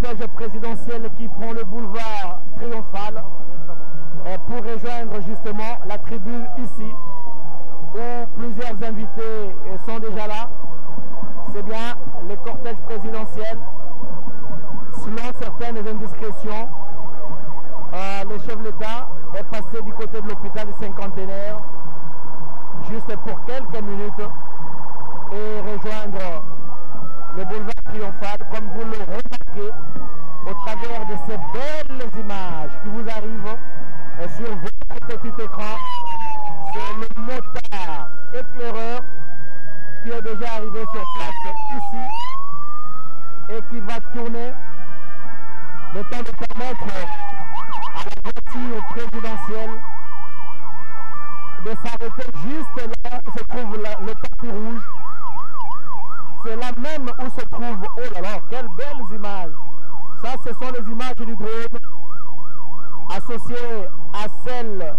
cortège présidentiel qui prend le boulevard Triomphal pour rejoindre justement la tribune ici, où plusieurs invités sont déjà là. C'est bien le cortège présidentiel. Selon certaines indiscrétions, le chef de l'État est passé du côté de l'hôpital du Cinquantenaire juste pour quelques minutes et rejoindre le boulevard Triomphal, comme vous le remarquez au travers de ces belles images qui vous arrivent sur votre petit écran. C'est le motard éclaireur qui est déjà arrivé sur place ici et qui va tourner le temps de permettre à la voiture présidentielle de s'arrêter juste là où se trouve le tapis rouge. C'est là même où se trouve, oh là là, quelles belles images. Ça, ce sont les images du drone associées à celles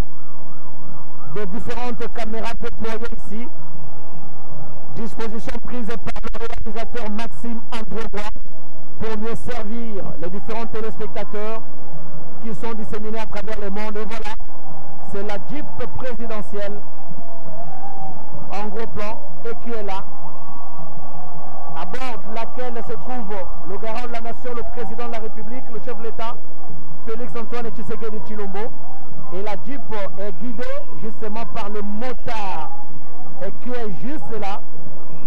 de différentes caméras déployées ici. Disposition prise par le réalisateur Maxime Androgois pour mieux servir les différents téléspectateurs qui sont disséminés à travers le monde. Et voilà, c'est la Jeep présidentielle en gros plan et qui est là, à bord de laquelle se trouve le garant de la nation, le président de la République, le chef de l'État, Félix Antoine Tshisekedi Tshilombo. Et la Jeep est guidée justement par le motard qui est juste là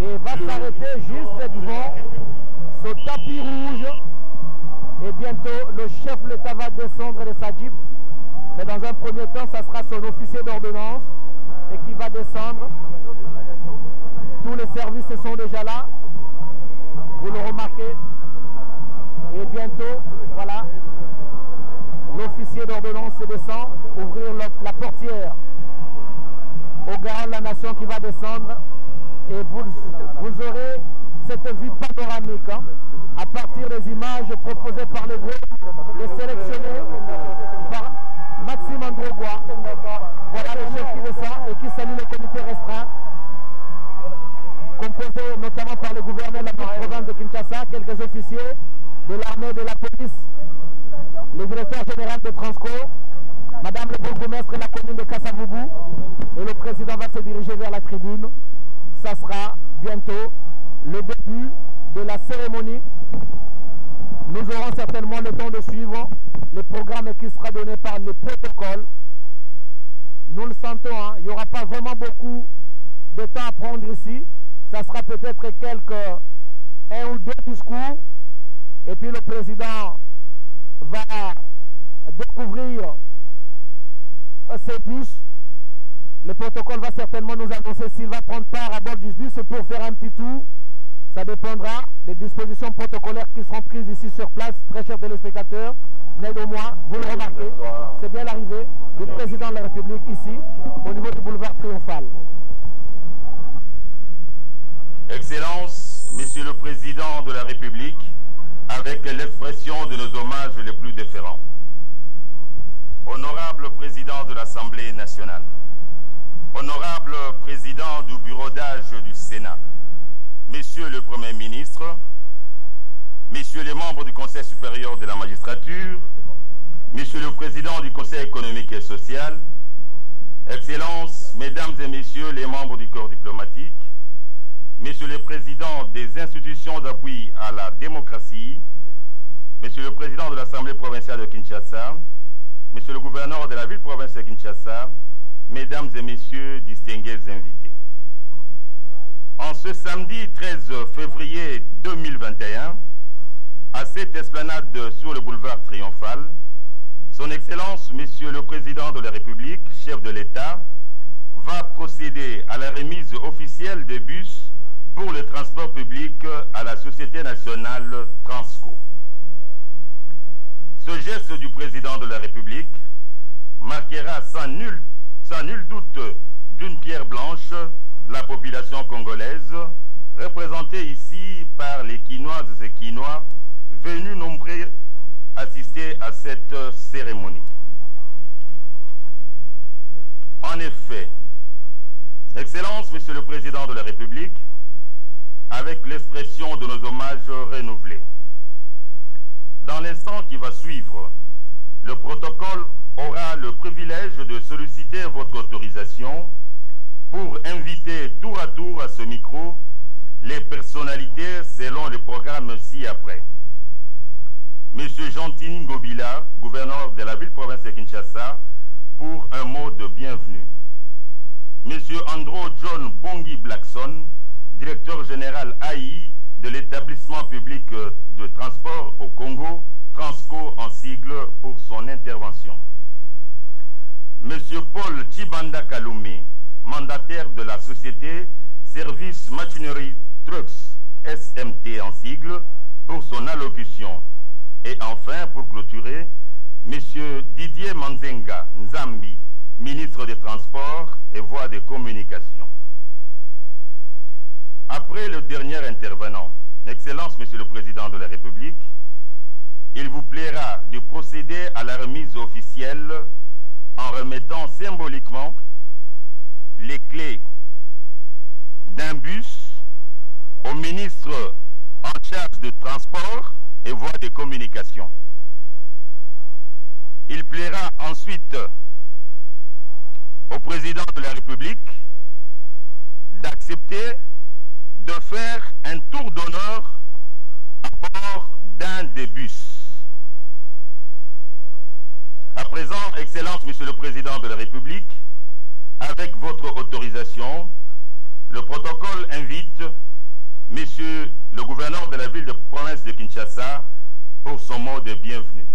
et va s'arrêter juste devant ce tapis rouge. Et bientôt, le chef de l'État va descendre de sa Jeep. Mais dans un premier temps, ça sera son officier d'ordonnance et qui va descendre. Tous les services sont déjà là. Vous le remarquez. Et bientôt, voilà, l'officier d'ordonnance descend, ouvrir la portière au garant de la nation qui va descendre. Et vous aurez cette vue panoramique à partir des images proposées par le drone, les sélectionnées par Maxime Androgois. Voilà le chef qui descend et qui salue le comité restreint, composé notamment par le gouverneur de la province de Kinshasa, quelques officiers de l'armée, de la police, le directeur général de Transco, madame le bourgmestre de la commune de Kassavubu, et le président va se diriger vers la tribune. Ça sera bientôt le début de la cérémonie. Nous aurons certainement le temps de suivre le programme qui sera donné par le protocole. Nous le sentons, hein, il n'y aura pas vraiment beaucoup de temps à prendre ici. Ça sera peut-être un ou deux discours. Et puis le président va découvrir ces bus. Le protocole va certainement nous annoncer s'il va prendre part à bord du bus pour faire un petit tour. Ça dépendra des dispositions protocolaires qui seront prises ici sur place, très chers téléspectateurs. Mais au moins, vous le remarquez, c'est bien l'arrivée du président de la République ici, au niveau du boulevard Triomphal. Excellence, Monsieur le Président de la République, avec l'expression de nos hommages les plus déférents. Honorable Président de l'Assemblée nationale, Honorable Président du Bureau d'âge du Sénat, Monsieur le Premier ministre, Messieurs les membres du Conseil supérieur de la magistrature, Monsieur le Président du Conseil économique et social, Excellences, Mesdames et Messieurs les membres du corps diplomatique, Monsieur le Président des institutions d'appui à la démocratie, Monsieur le Président de l'Assemblée provinciale de Kinshasa, Monsieur le Gouverneur de la ville-province de Kinshasa, Mesdames et Messieurs, distingués invités. En ce samedi 13 février 2021, à cette esplanade sur le boulevard Triomphal, Son Excellence, Monsieur le Président de la République, chef de l'État, va procéder à la remise officielle des bus pour le transport public à la Société nationale Transco. Ce geste du Président de la République marquera sans nul doute d'une pierre blanche la population congolaise, représentée ici par les Quinoises et Quinois venus nombreux assister à cette cérémonie. En effet, Excellence, Monsieur le Président de la République, avec l'expression de nos hommages renouvelés, dans le protocole aura le privilège de solliciter votre autorisation pour inviter tour à tour à ce micro les personnalités selon le programme ci-après. Monsieur Jean-Tini Ngobila, gouverneur de la ville-province de Kinshasa, pour un mot de bienvenue. Monsieur Andrew John Bongi Blackson, directeur général AI de l'établissement public de transport au Congo, Transco en sigle, pour son intervention. Monsieur Paul Chibanda Kaloumé, mandataire de la société Service Machinery Trucks, SMT en sigle, pour son allocution. Et enfin, pour clôturer, monsieur Didier Manzenga Nzambi, ministre des Transports et Voies de Communication. Après le dernier intervenant, Excellence, Monsieur le Président de la République, il vous plaira de procéder à la remise officielle en remettant symboliquement les clés d'un bus au ministre en charge de transport et voies de communication. Il plaira ensuite au président de la République d'accepter de faire un tour d'honneur à bord d'un des bus. À présent, Excellence, Monsieur le Président de la République, avec votre autorisation, le protocole invite Monsieur le gouverneur de la ville de province de Kinshasa pour son mot de bienvenue.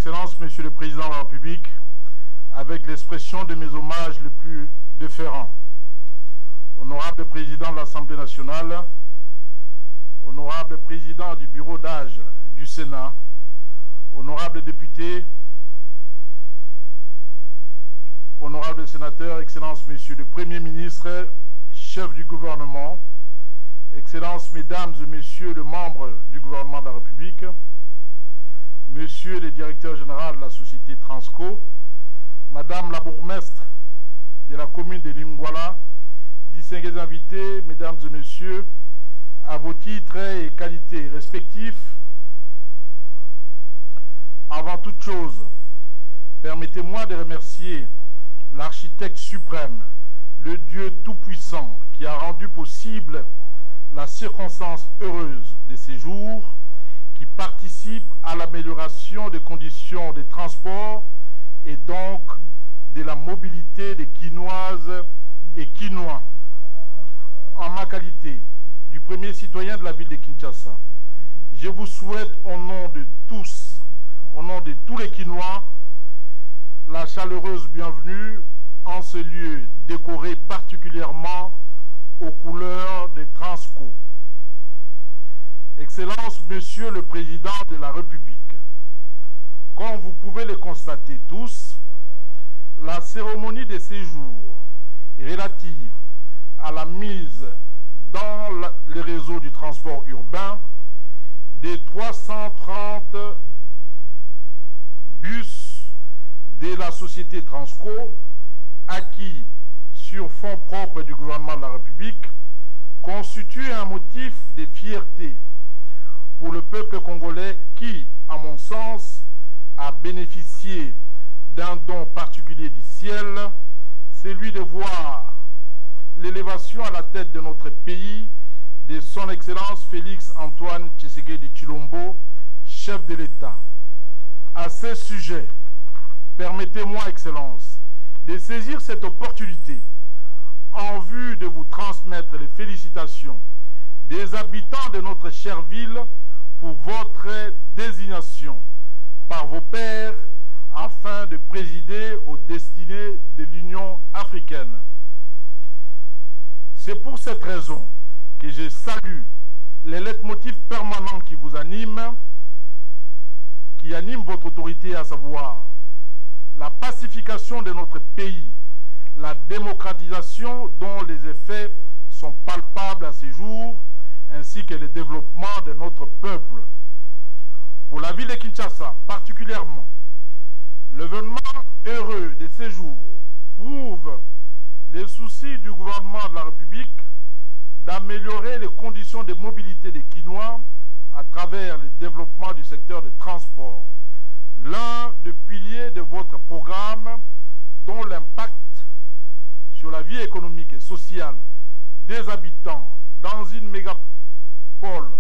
Excellence, Monsieur le Président de la République, avec l'expression de mes hommages les plus déférents. Honorable Président de l'Assemblée nationale, honorable Président du Bureau d'âge du Sénat, honorable député, honorable sénateur, Excellence, Monsieur le Premier ministre, chef du gouvernement, Excellences, Mesdames et Messieurs les membres du gouvernement de la République, Monsieur le directeur général de la société Transco, Madame la bourgmestre de la commune de Lingwala, distingués invités, Mesdames et Messieurs, à vos titres et qualités respectifs, avant toute chose, permettez-moi de remercier l'architecte suprême, le Dieu tout-puissant qui a rendu possible la circonstance heureuse de ces jours qui participent à l'amélioration des conditions de transport et donc de la mobilité des Quinoises et Quinois. En ma qualité du premier citoyen de la ville de Kinshasa, je vous souhaite au nom de tous, au nom de tous les Quinois, la chaleureuse bienvenue en ce lieu décoré particulièrement aux couleurs des Transco. Excellence, Monsieur le Président de la République, comme vous pouvez le constater tous, la cérémonie de séjour relative à la mise dans le réseau du transport urbain des 330 bus de la société Transco, acquis sur fonds propres du gouvernement de la République, constitue un motif de fierté pour le peuple congolais qui, à mon sens, a bénéficié d'un don particulier du ciel, celui de voir l'élévation à la tête de notre pays de son Excellence Félix Antoine Tshisekedi Tshilombo, chef de l'État. À ce sujet, permettez-moi, Excellence, de saisir cette opportunité en vue de vous transmettre les félicitations des habitants de notre chère ville pour votre désignation par vos pairs afin de présider aux destinées de l'Union africaine. C'est pour cette raison que je salue les leitmotifs permanents qui vous animent, qui animent votre autorité, à savoir la pacification de notre pays, la démocratisation dont les effets sont palpables à ce jour, ainsi que le développement de notre peuple. Pour la ville de Kinshasa, particulièrement, l'événement heureux de ces jours prouve les soucis du gouvernement de la République d'améliorer les conditions de mobilité des Kinois à travers le développement du secteur des transports, l'un des piliers de votre programme dont l'impact sur la vie économique et sociale des habitants dans une mégapole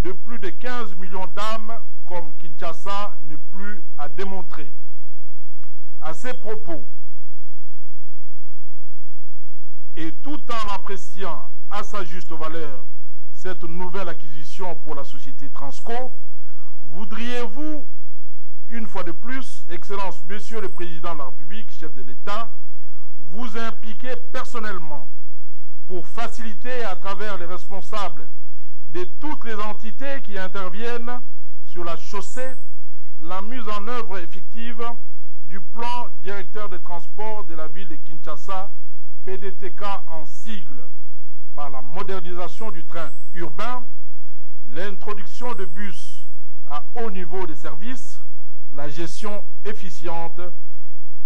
de plus de 15 millions d'âmes comme Kinshasa n'est plus à démontrer. À ces propos, et tout en appréciant à sa juste valeur cette nouvelle acquisition pour la société Transco, voudriez-vous, une fois de plus, Excellence, Monsieur le Président de la République, chef de l'État, vous impliquer personnellement pour faciliter à travers les responsables de toutes les entités qui interviennent sur la chaussée la mise en œuvre effective du plan directeur des transports de la ville de Kinshasa, PDTK en sigle, par la modernisation du train urbain, l'introduction de bus à haut niveau de service, la gestion efficiente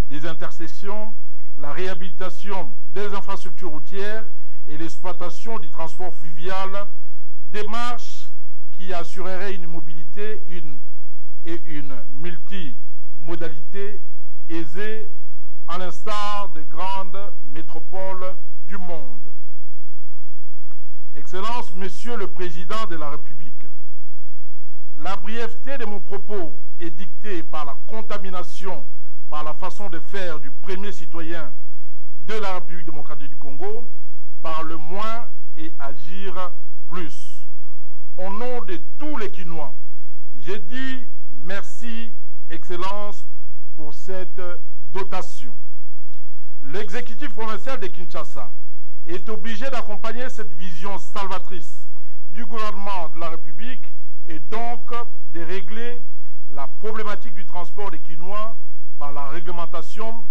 des intersections, la réhabilitation des infrastructures routières et l'exploitation du transport fluvial, démarche qui assurerait une mobilité et une multimodalité aisée à l'instar des grandes métropoles du monde. Excellence, Monsieur le Président de la République, la brièveté de mon propos est dictée par la contamination par la façon de faire du premier citoyen de la République démocratique du Congo, par le moins et agir plus. Au nom de tous les Kinois, j'ai dit merci, Excellence, pour cette dotation. L'exécutif provincial de Kinshasa est obligé d'accompagner cette vision salvatrice du gouvernement de la République et donc de régler la problématique du transport des Kinois par la réglementation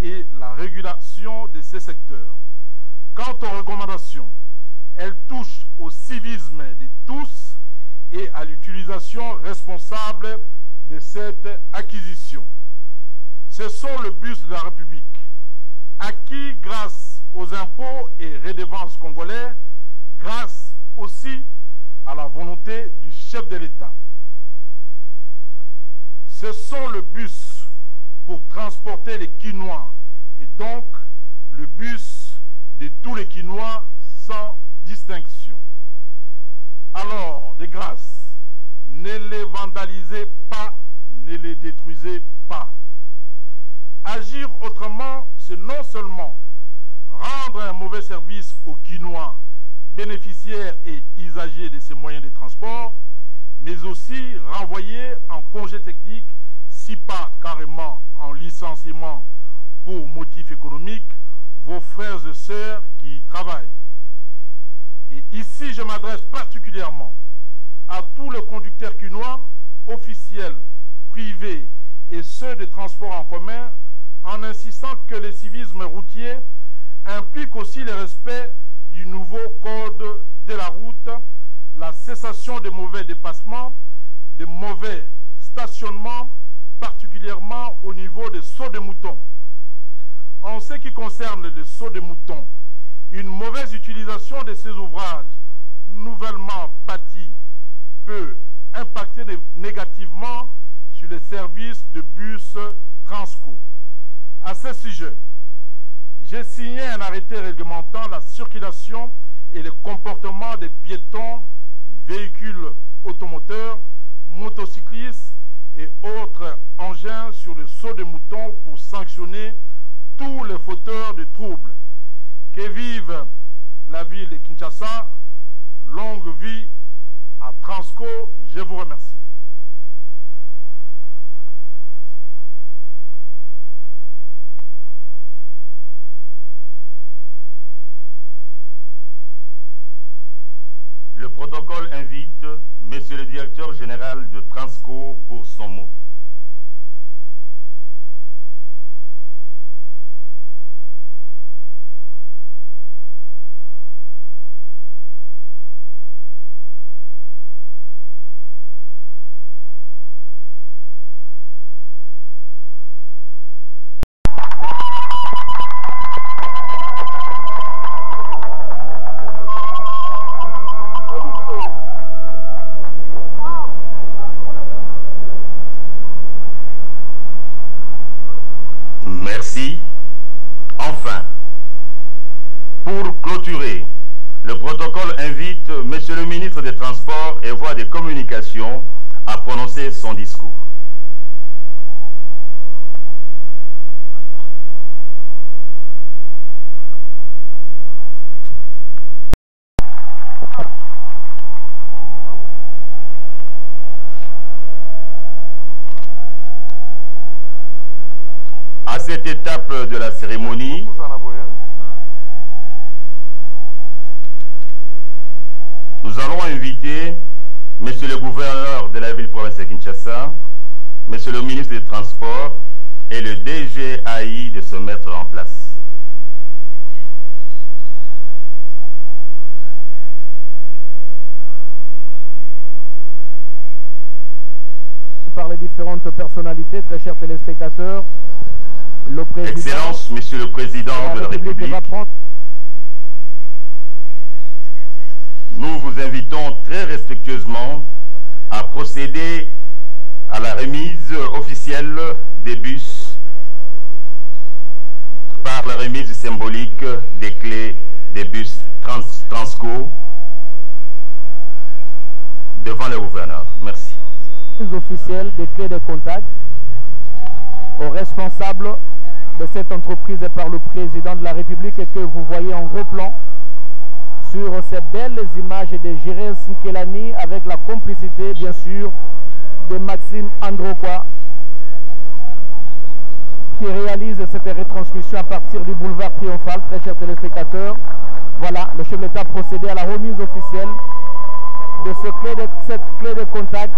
et la régulation de ces secteurs. Quant aux recommandations, elles touchent au civisme de tous et à l'utilisation responsable de cette acquisition. Ce sont le bus de la République, acquis grâce aux impôts et redevances congolais, grâce aussi à la volonté du chef de l'État. Ce sont le bus pour transporter les Kinois et donc le bus de tous les Kinois sans distinction. Alors, de grâce, ne les vandalisez pas, ne les détruisez pas. Agir autrement, c'est non seulement rendre un mauvais service aux Kinois, bénéficiaires et usagers de ces moyens de transport, mais aussi renvoyer en congé technique, si pas carrément en licenciement pour motif économique, vos frères et sœurs qui y travaillent. Et ici, je m'adresse particulièrement à tous les conducteurs kinois, officiels, privés et ceux de transport en commun, en insistant que le civisme routier implique aussi le respect du nouveau code de la route, la cessation des mauvais dépassements, des mauvais stationnements, particulièrement au niveau des sauts de moutons. En ce qui concerne les sauts de moutons, une mauvaise utilisation de ces ouvrages nouvellement bâtis peut impacter négativement sur les services de bus Transco. À ce sujet, j'ai signé un arrêté réglementant la circulation et le comportement des piétons, véhicules automoteurs, motocyclistes et autres engins sur le saut de moutons pour sanctionner tous les fauteurs de troubles. Que vive la ville de Kinshasa, longue vie à Transco, je vous remercie. Le protocole invite Monsieur le Directeur Général de Transco pour son mot. Merci. Enfin, pour clôturer, le protocole invite Monsieur le ministre des Transports et Voies de Communication à prononcer son discours. À cette étape de la cérémonie, nous allons inviter Monsieur le gouverneur de la ville-province de Kinshasa, Monsieur le ministre des Transports et le DGAI de se mettre en place. Par les différentes personnalités, très chers téléspectateurs, le président, Excellence, Monsieur le Président de la République, va prendre... nous vous invitons très respectueusement à procéder à la remise officielle des bus par la remise symbolique des clés des bus Transco devant le gouverneur. Merci. Officielle des clés de contact aux responsables de cette entreprise et par le président de la République et que vous voyez en gros plan sur ces belles images de Jerez Nkelani avec la complicité bien sûr de Maxime Androkwa qui réalise cette retransmission à partir du boulevard Triomphal. Très chers téléspectateurs, voilà, le chef de l'État a procédé à la remise officielle de cette clé de contact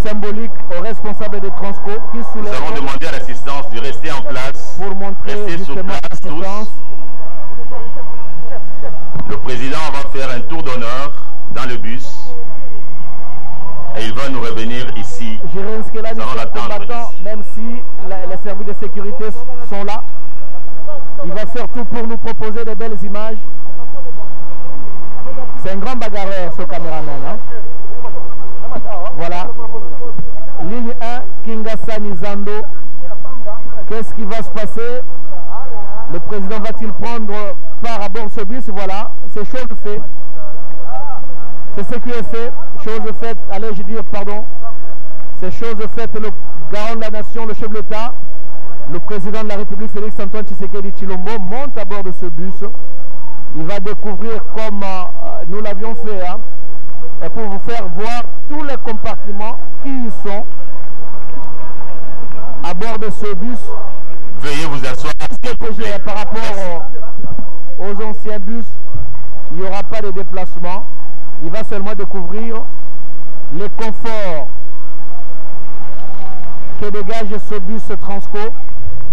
symbolique aux responsables des Transco qui soulèvent... Nous allons demander à l'assistance de rester en place, pour montrer rester sur justement place tous. Le président va faire un tour d'honneur dans le bus et il va nous revenir ici. Jerez Nkelani, Nous allons l'attendre combattant, ici. même si les services de sécurité sont là, il va faire tout pour nous proposer de belles images. C'est un grand bagarreur ce caméraman. Hein? Voilà. Ligne 1, Kinshasa Nizando. Qu'est-ce qui va se passer? Le président va-t-il prendre part à bord de ce bus? Voilà, c'est chose faite. C'est ce qui est fait. Chose faite, allez, je dis pardon. C'est chose faite. Le garant de la nation, le chef de l'État, le président de la République, Félix Antoine Tshisekedi Tshilombo, monte à bord de ce bus. Il va découvrir comme nous l'avions fait, hein, et pour vous faire voir tous les compartiments qui y sont à bord de ce bus. Veuillez vous asseoir. Par rapport aux anciens bus, il n'y aura pas de déplacement. Il va seulement découvrir les conforts que dégage ce bus Transco.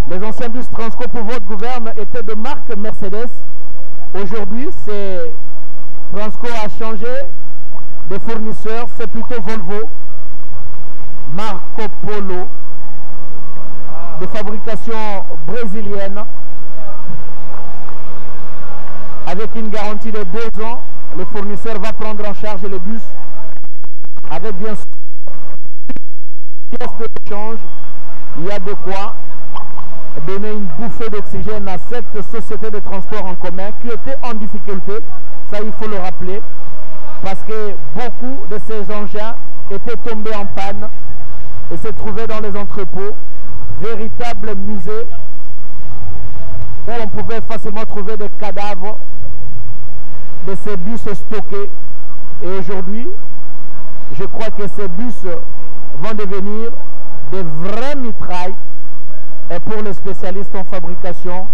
Les anciens bus Transco pour votre gouverne étaient de marque Mercedes. Aujourd'hui, Transco a changé de fournisseur, c'est plutôt Volvo, Marco Polo, de fabrication brésilienne, avec une garantie de 2 ans. Le fournisseur va prendre en charge le bus avec bien sûr une pièce d'échange. Il y a de quoi donner une bouffée d'oxygène à cette société de transport en commun qui était en difficulté, ça il faut le rappeler, parce que beaucoup de ces engins étaient tombés en panne et se trouvaient dans les entrepôts, véritables musées où on pouvait facilement trouver des cadavres de ces bus stockés. Et aujourd'hui, je crois que ces bus vont devenir des vrais mitrailles. Et pour les spécialistes en fabrication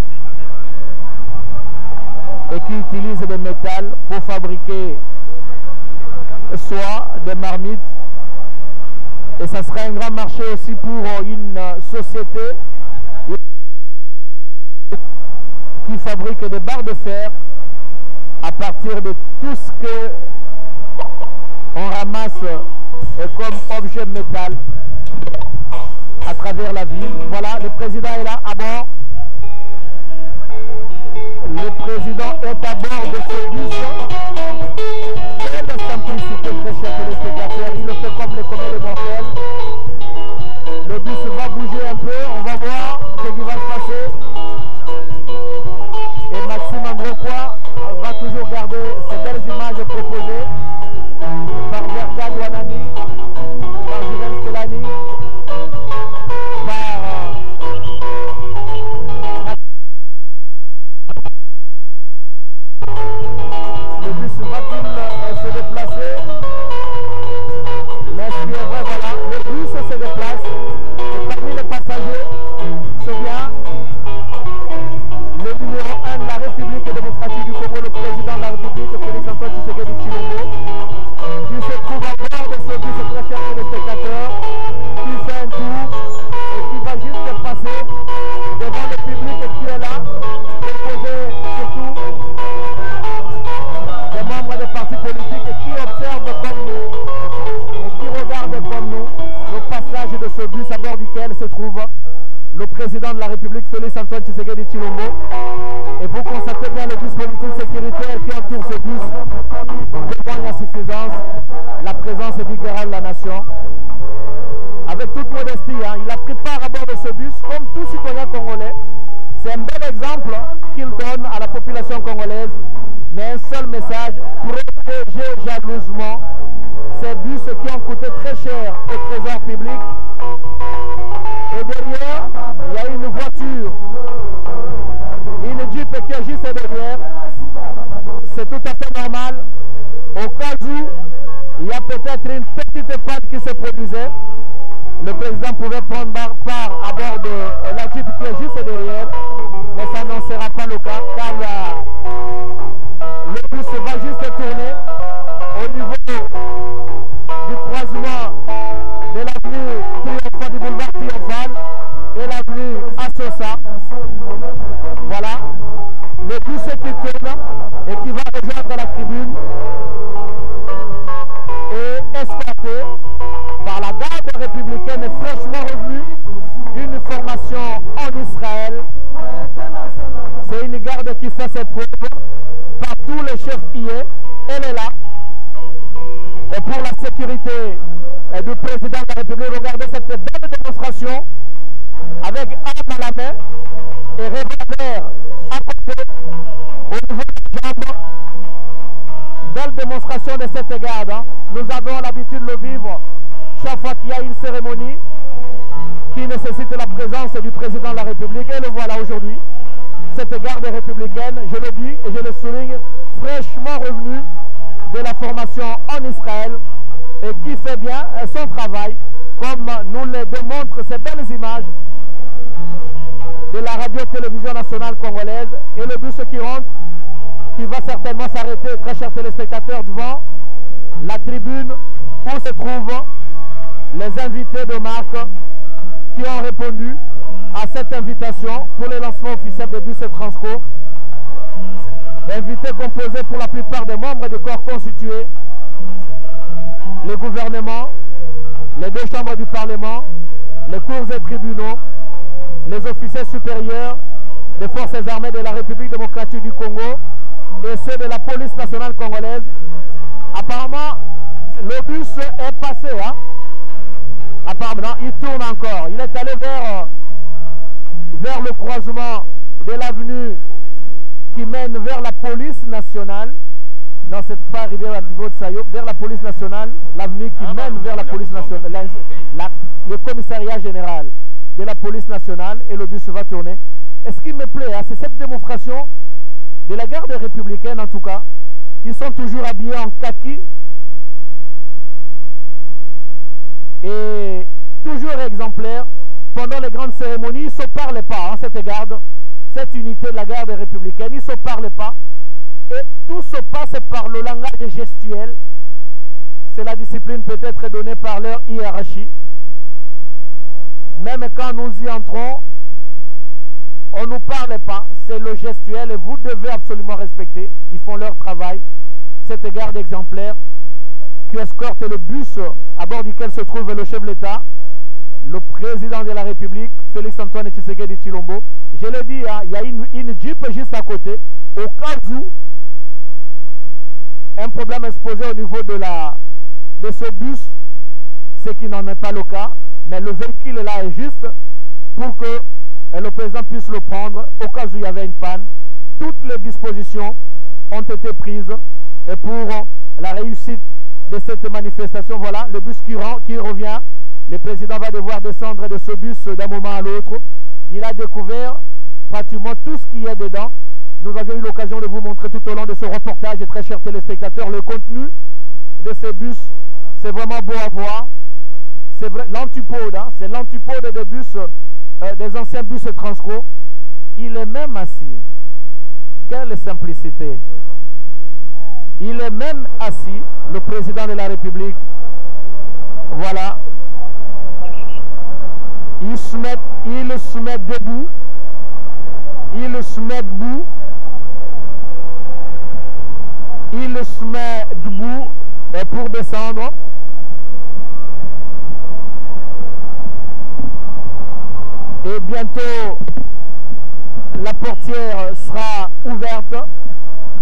et qui utilisent des métals pour fabriquer soit des marmites, et ça sera un grand marché aussi pour une société qui fabrique des barres de fer à partir de tout ce que on ramasse comme objet métal à travers la ville. Voilà, le président est là à bord. Le président est à bord de ce bus. Quelle simplicité, très chers téléspectateurs. Il le fait comme les communs mortels. Le bus va bouger un peu. On va voir ce qui va se passer. regardez ces belles images proposées par Verga Douanani, par Juven Skelani, par le bus va-t-il se déplacer? Mais ce qui est vrai, voilà, le bus se déplace et parmi les passagers, c'est bien le numéro 1 de la République démocratique du Congo, le président de la République, Félix Antoine Tshisekedi Tshilombo, qui se trouve à bord de ce bus, très chers téléspectateurs, qui fait un tour et qui va juste passer devant le public qui est là, composé surtout des membres des partis politiques et qui observent comme nous et qui regardent comme nous le passage de ce bus à bord duquel se trouve le président de la République, Félix Antoine Tshisekedi Tshilombo. Et vous constatez bien le dispositif sécuritaire qui entoure ce bus témoigne à suffisance la présence du garant de la nation. Avec toute modestie, il a pris part à bord de ce bus comme tout citoyen congolais. C'est un bel exemple qu'il donne à la population congolaise, mais un seul message: protéger jalousement ces bus qui ont coûté très cher au trésor public. Et derrière, il y a une voiture, une Jeep qui est juste derrière. C'est tout à fait normal. Au cas où il y a peut-être une petite panne qui se produisait, le président pouvait prendre part à bord de la Jeep qui est juste derrière. Mais ça n'en sera pas le cas, car le bus va juste tourner au niveau du croisement de l'avenue Triomphal, du boulevard Triomphal et l'avenue Assosa. Voilà, le bus qui tourne et qui va rejoindre la tribune est escorté par la garde républicaine fraîchement revenue d'une formation en Israël. C'est une garde qui fait ses preuves par tous les chefs hier. Elle est là. Et pour la sécurité du président de la République, regardez cette belle démonstration avec arme à la main et revolver à côté au niveau des jambes. Belle démonstration de cette garde. Nous avons l'habitude de le vivre chaque fois qu'il y a une cérémonie qui nécessite la présence du président de la République. Et le voilà aujourd'hui. Cette garde républicaine, je le dis et je le souligne, fraîchement revenue de la formation en Israël et qui fait bien son travail, comme nous le démontrent ces belles images de la radio-télévision nationale congolaise. Et le bus qui rentre, qui va certainement s'arrêter, très chers téléspectateurs, devant la tribune où se trouvent les invités de marque qui ont répondu à cette invitation pour le lancement officiel des bus Transco. Invités composés pour la plupart des membres du corps constitué, le gouvernement, les deux chambres du Parlement, les cours et tribunaux, les officiers supérieurs des forces armées de la République démocratique du Congo et ceux de la police nationale congolaise. Apparemment, le bus est passé. Apparemment, il tourne encore. Il est allé vers le croisement de l'avenue qui mène vers la police nationale. Non, c'est pas arrivé au niveau de Sayo, vers la police nationale, l'avenue qui mène vers la police nationale, le commissariat général de la police nationale, et le bus va tourner. Et ce qui me plaît, c'est cette démonstration de la garde républicaine en tout cas. Ils sont toujours habillés en kaki et toujours exemplaires. Pendant les grandes cérémonies, ils ne se parlent pas, cette garde, cette unité de la garde républicaine, ils ne se parlent pas. Et tout se passe par le langage gestuel. C'est la discipline peut-être donnée par leur hiérarchie. Même quand nous y entrons, on ne nous parle pas, c'est le gestuel et vous devez absolument respecter. Ils font leur travail. Cette garde exemplaire qui escorte le bus à bord duquel se trouve le chef de l'État, le président de la République, Félix Antoine Tshisekedi Tshilombo. Je le dis, il y a une Jeep juste à côté, au cas où un problème est posé au niveau de ce bus, ce qui n'en est pas le cas, mais le véhicule là est juste pour que le président puisse le prendre au cas où il y avait une panne. Toutes les dispositions ont été prises et pour la réussite de cette manifestation. Voilà, le bus qui revient. Le président va devoir descendre de ce bus d'un moment à l'autre. Il a découvert pratiquement tout ce qu'il y a dedans. Nous avions eu l'occasion de vous montrer tout au long de ce reportage, très chers téléspectateurs, le contenu de ces bus. C'est vraiment beau à voir. C'est l'antipode, hein, c'est l'antipode des bus, des anciens bus Transco. Il est même assis. Quelle simplicité. Il est même assis, le président de la République. Voilà. Il se met debout. Il se met debout. Il se met debout pour descendre. Et bientôt, la portière sera ouverte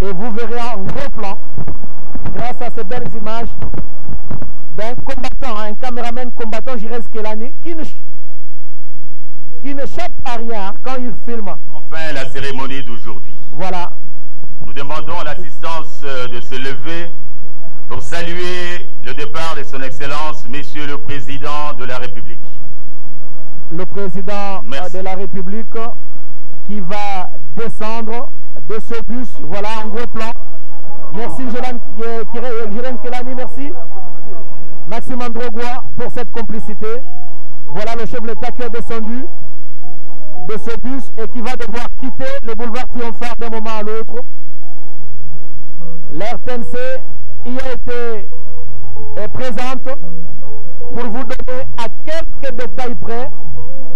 et vous verrez en gros plan, grâce à ces belles images, d'un combattant, un caméraman combattant, Jirez Kelani, qui n'échappe à rien quand il filme. Enfin, la cérémonie d'aujourd'hui. Voilà. Nous demandons l'assistance de se lever pour saluer le départ de son Excellence, Monsieur le Président de la République. Le président de la République qui va descendre de ce bus, voilà en gros plan. Merci Jirez Kelani, merci. Maxime Androgois pour cette complicité. Voilà le chef de l'État qui est descendu de ce bus et qui va devoir quitter le boulevard Triomphal d'un moment à l'autre. L'RTNC y a été présente pour vous donner à quelques détails près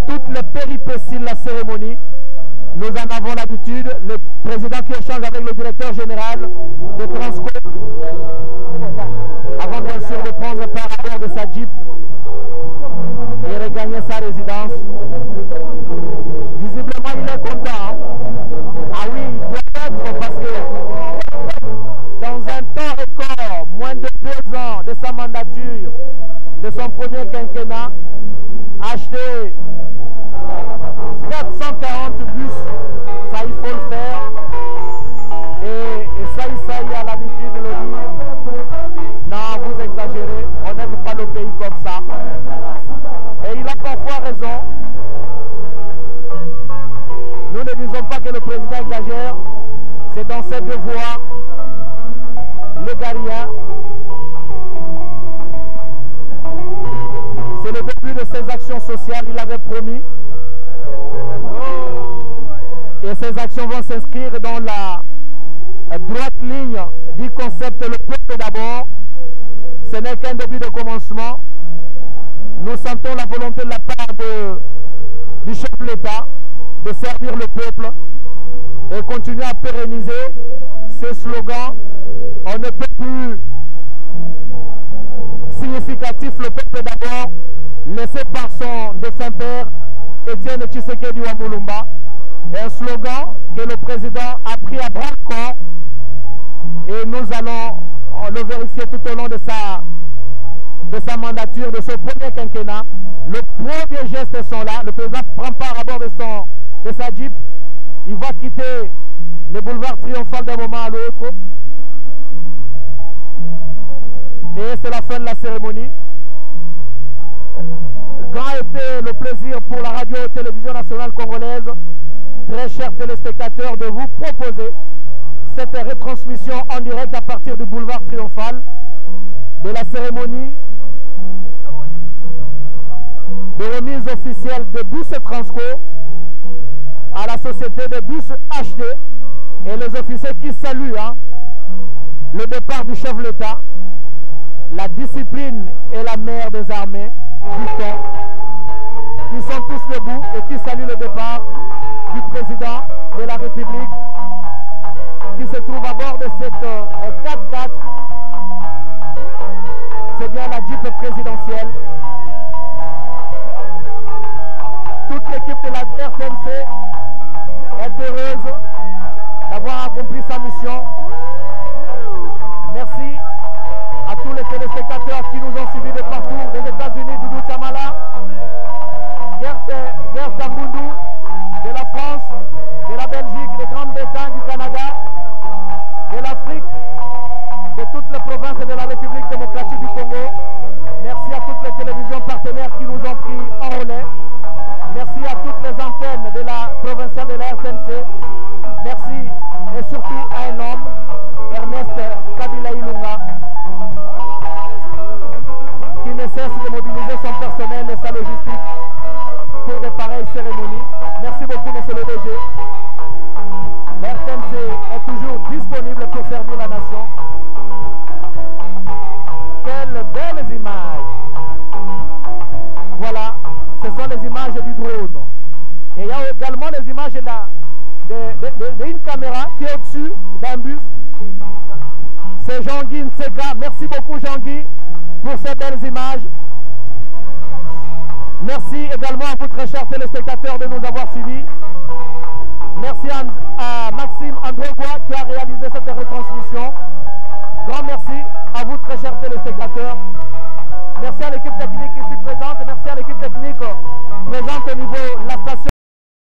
toutes les péripéties de la cérémonie. Nous en avons l'habitude. Le président qui échange avec le directeur général de Transco avant bien sûr de prendre part à bord de sa Jeep et regagner sa résidence. Visiblement, il est content. Ah oui, il doit être parce que dans un temps record, moins de 2 ans de sa mandature, de son premier quinquennat, acheter 440 bus, ça il faut le faire. Et ça il a l'habitude de le dire. Non, vous exagérez, on n'aime pas le pays comme ça. Et il a parfois raison. Nous ne disons pas que le président exagère, c'est dans ses devoirs légaliens. C'est le début de ses actions sociales, il avait promis. Et ces actions vont s'inscrire dans la droite ligne du concept le peuple d'abord. Ce n'est qu'un début de commencement. Nous sentons la volonté de la part du chef de l'État de servir le peuple et continuer à pérenniser ces slogans. On ne peut plus significatif le peuple d'abord, laissé par son défunt père Étienne Tshisekedi Wamulumba. Un slogan que le président a pris à bras le corps et nous allons le vérifier tout au long de sa mandature, de ce premier quinquennat. Le premier geste sont là. Le président prend part à bord de sa Jeep. Il va quitter le boulevard Triomphal d'un moment à l'autre. Et c'est la fin de la cérémonie. Grand était le plaisir pour la radio et télévision nationale congolaise, très chers téléspectateurs, de vous proposer cette retransmission en direct à partir du boulevard Triomphal de la cérémonie de remise officielle de bus Transco à la société de bus HD et les officiers qui saluent le départ du chef de l'État. La discipline est la mère des armées, dit-on. Ils sont tous debout et qui saluent le départ du président de la République qui se trouve à bord de cette 4x4. C'est bien la Jeep présidentielle. Toute l'équipe de la RTNC est heureuse d'avoir accompli sa mission. Merci à tous les téléspectateurs qui nous ont suivis de partout, des États-Unis, Doudou Chamala, Gert Tambundu, de la France, de la Belgique, de Grande-Bretagne, du Canada, de la qui nous ont pris en relais. Merci à toutes les antennes de la provinciale de la RTNC. Merci et surtout à un homme, Ernest Kabila Ilunga, qui ne cesse de mobiliser son personnel et sa logistique pour de pareilles cérémonies. Merci beaucoup, monsieur le DG. La RTNC est toujours disponible pour servir la nation. Quelles belles images! Voilà, ce sont les images du drone. Et il y a également les images d'une caméra qui est au-dessus d'un bus. C'est Jean-Guy Nseka. Merci beaucoup Jean-Guy pour ces belles images. Merci également à vous très chers téléspectateurs de nous avoir suivis. Merci à Maxime Androgua qui a réalisé cette retransmission. Grand merci à vous très chers téléspectateurs. Merci à l'équipe technique ici présente. Merci à l'équipe technique présente au niveau de la station.